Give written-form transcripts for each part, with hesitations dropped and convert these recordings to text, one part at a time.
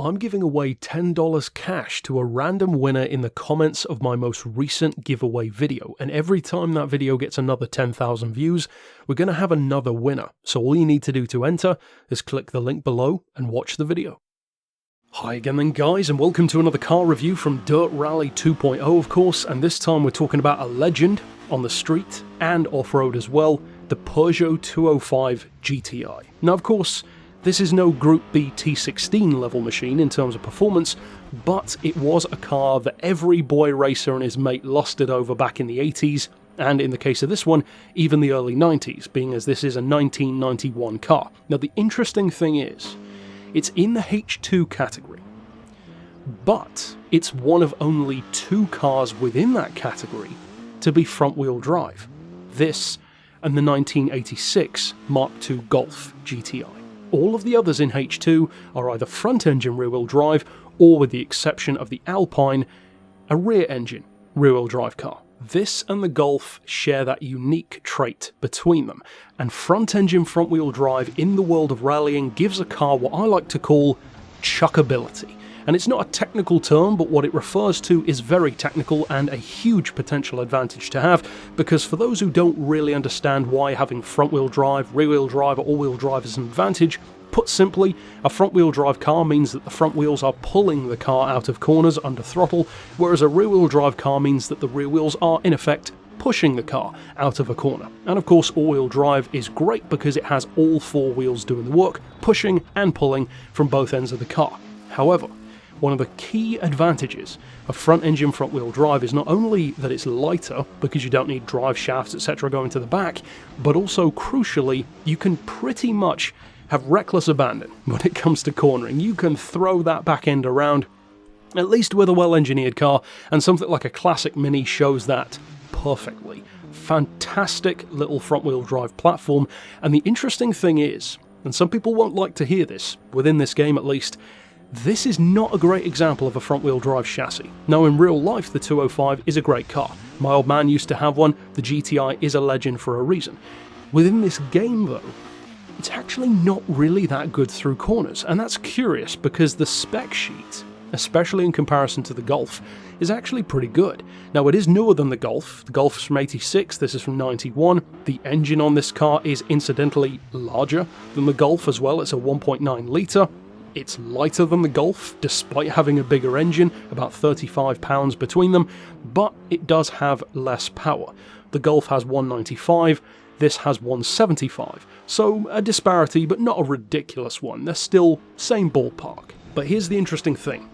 I'm giving away $10 cash to a random winner in the comments of my most recent giveaway video, and every time that video gets another 10,000 views, we're going to have another winner. So all you need to do to enter is click the link below and watch the video. Hi again then guys, and welcome to another car review from Dirt Rally 2.0 of course, and this time we're talking about a legend on the street and off-road as well, the Peugeot 205 GTI. Now of course, this is no Group B T16 level machine in terms of performance, but it was a car that every boy racer and his mate lusted over back in the 80s, and in the case of this one, even the early 90s, being as this is a 1991 car. Now the interesting thing is, it's in the H2 category, but it's one of only two cars within that category to be front-wheel drive. This and the 1986 Mark II Golf GTI. All of the others in H2 are either front-engine rear-wheel drive, or with the exception of the Alpine, a rear-engine rear-wheel drive car. This and the Golf share that unique trait between them, and front-engine front-wheel drive in the world of rallying gives a car what I like to call chuckability. And it's not a technical term, but what it refers to is very technical and a huge potential advantage to have, because for those who don't really understand why having front-wheel drive, rear-wheel drive, or all-wheel drive is an advantage, put simply, a front-wheel drive car means that the front wheels are pulling the car out of corners under throttle, whereas a rear-wheel drive car means that the rear wheels are, in effect, pushing the car out of a corner. And of course, all-wheel drive is great because it has all four wheels doing the work, pushing and pulling from both ends of the car. However, one of the key advantages of front-engine front-wheel drive is not only that it's lighter, because you don't need drive shafts etc. going to the back, but also, crucially, you can pretty much have reckless abandon when it comes to cornering. You can throw that back end around, at least with a well-engineered car, and something like a classic Mini shows that perfectly. Fantastic little front-wheel drive platform, and the interesting thing is, and some people won't like to hear this, within this game at least, this is not a great example of a front-wheel drive chassis. Now in real life the 205 is a great car. My old man used to have one, the GTI is a legend for a reason. Within this game though, it's actually not really that good through corners, and that's curious because the spec sheet, especially in comparison to the Golf, is actually pretty good. Now it is newer than the Golf's from 86, this is from 91, the engine on this car is incidentally larger than the Golf as well, it's a 1.9 litre, it's lighter than the Golf despite having a bigger engine, about 35 pounds between them, but it does have less power. The Golf has 195, this has 175, so a disparity but not a ridiculous one, they're still same ballpark. But here's the interesting thing,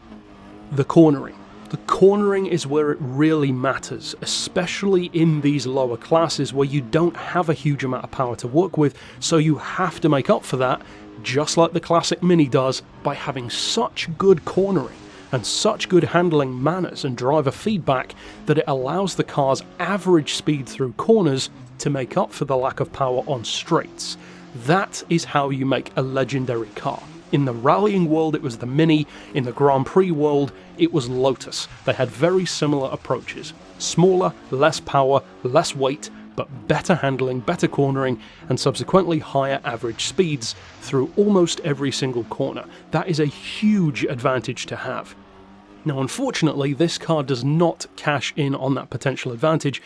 the cornering. The cornering is where it really matters, especially in these lower classes where you don't have a huge amount of power to work with, so you have to make up for that, just like the classic Mini does, by having such good cornering and such good handling manners and driver feedback that it allows the car's average speed through corners to make up for the lack of power on straights. That is how you make a legendary car. In the rallying world it was the Mini, in the Grand Prix world it was Lotus. They had very similar approaches. Smaller, less power, less weight, but better handling, better cornering, and subsequently higher average speeds through almost every single corner. That is a huge advantage to have. Now unfortunately this car does not cash in on that potential advantage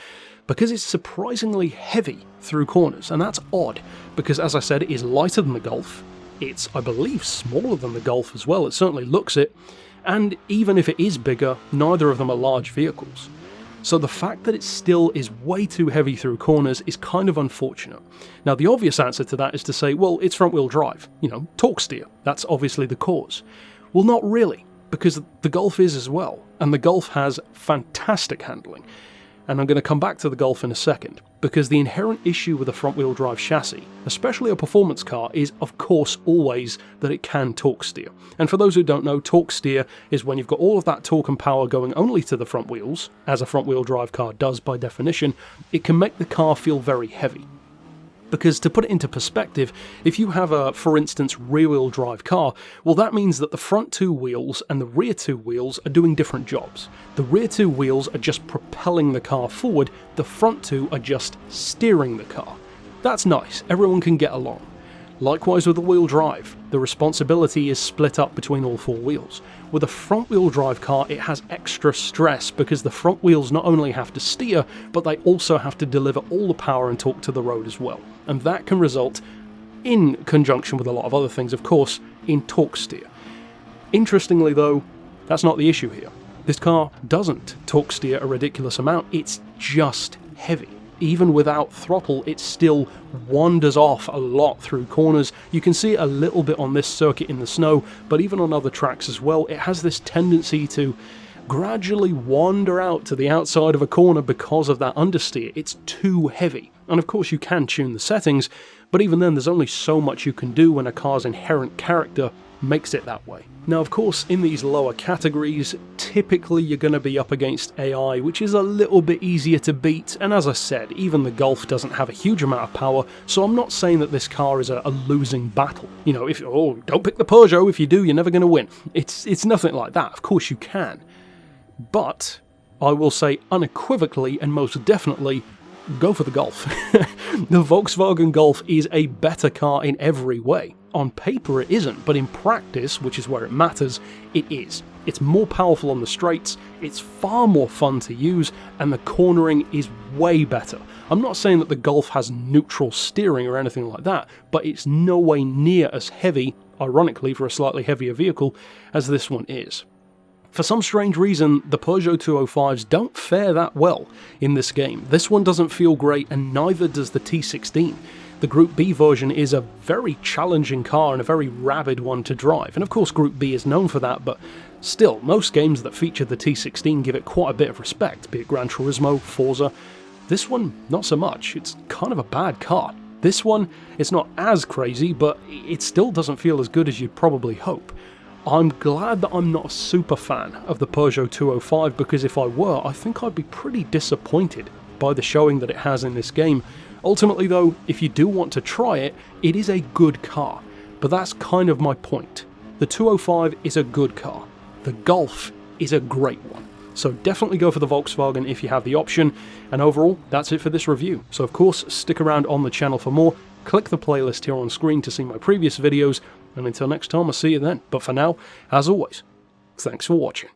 because it's surprisingly heavy through corners, and that's odd because, as I said, it is lighter than the Golf. It's, I believe, smaller than the Golf as well, it certainly looks it, and even if it is bigger, neither of them are large vehicles. So the fact that it still is way too heavy through corners is kind of unfortunate. Now the obvious answer to that is to say, well, it's front-wheel drive, torque steer, that's obviously the cause. Well, not really, because the Golf is as well, and the Golf has fantastic handling. And I'm going to come back to the Golf in a second, because the inherent issue with a front-wheel drive chassis, especially a performance car, is of course always that it can torque steer. And for those who don't know, torque steer is when you've got all of that torque and power going only to the front wheels, as a front-wheel drive car does by definition, it can make the car feel very heavy. Because to put it into perspective, if you have a, for instance, rear-wheel drive car, well that means that the front two wheels and the rear two wheels are doing different jobs. The rear two wheels are just propelling the car forward, the front two are just steering the car. That's nice, everyone can get along. Likewise with the wheel drive, the responsibility is split up between all 4 wheels. With a front wheel drive car, it has extra stress because the front wheels not only have to steer, but they also have to deliver all the power and torque to the road as well. And that can result, in conjunction with a lot of other things of course, in torque steer. Interestingly though, that's not the issue here. This car doesn't torque steer a ridiculous amount, it's just heavy. Even without throttle, it still wanders off a lot through corners. You can see it a little bit on this circuit in the snow, but even on other tracks as well, it has this tendency to gradually wander out to the outside of a corner because of that understeer. It's too heavy. And of course you can tune the settings, but even then there's only so much you can do when a car's inherent character makes it that way. Now of course in these lower categories, typically you're going to be up against AI, which is a little bit easier to beat, and as I said, even the Golf doesn't have a huge amount of power, so I'm not saying that this car is a losing battle. You know, if don't pick the Peugeot, if you do you're never going to win. It's nothing like that, of course you can. But I will say unequivocally and most definitely, go for the Golf. The Volkswagen Golf is a better car in every way. On paper it isn't, but in practice, which is where it matters, it is. It's more powerful on the straights, it's far more fun to use, and the cornering is way better. I'm not saying that the Golf has neutral steering or anything like that, but it's no way near as heavy, ironically for a slightly heavier vehicle, as this one is. For some strange reason, the Peugeot 205s don't fare that well in this game. This one doesn't feel great, and neither does the T16. The Group B version is a very challenging car and a very rabid one to drive, and of course Group B is known for that, but still, most games that feature the T16 give it quite a bit of respect, be it Gran Turismo, Forza. This one, not so much. It's kind of a bad car. This one, it's not as crazy, but it still doesn't feel as good as you'd probably hope. I'm glad that I'm not a super fan of the Peugeot 205, because if I were, I think I'd be pretty disappointed by the showing that it has in this game. Ultimately though, if you do want to try it, it is a good car, but that's kind of my point. The 205 is a good car. The Golf is a great one. So definitely go for the Volkswagen if you have the option, and overall, that's it for this review. So of course, stick around on the channel for more, click the playlist here on screen to see my previous videos, and until next time, I'll see you then. But for now, as always, thanks for watching.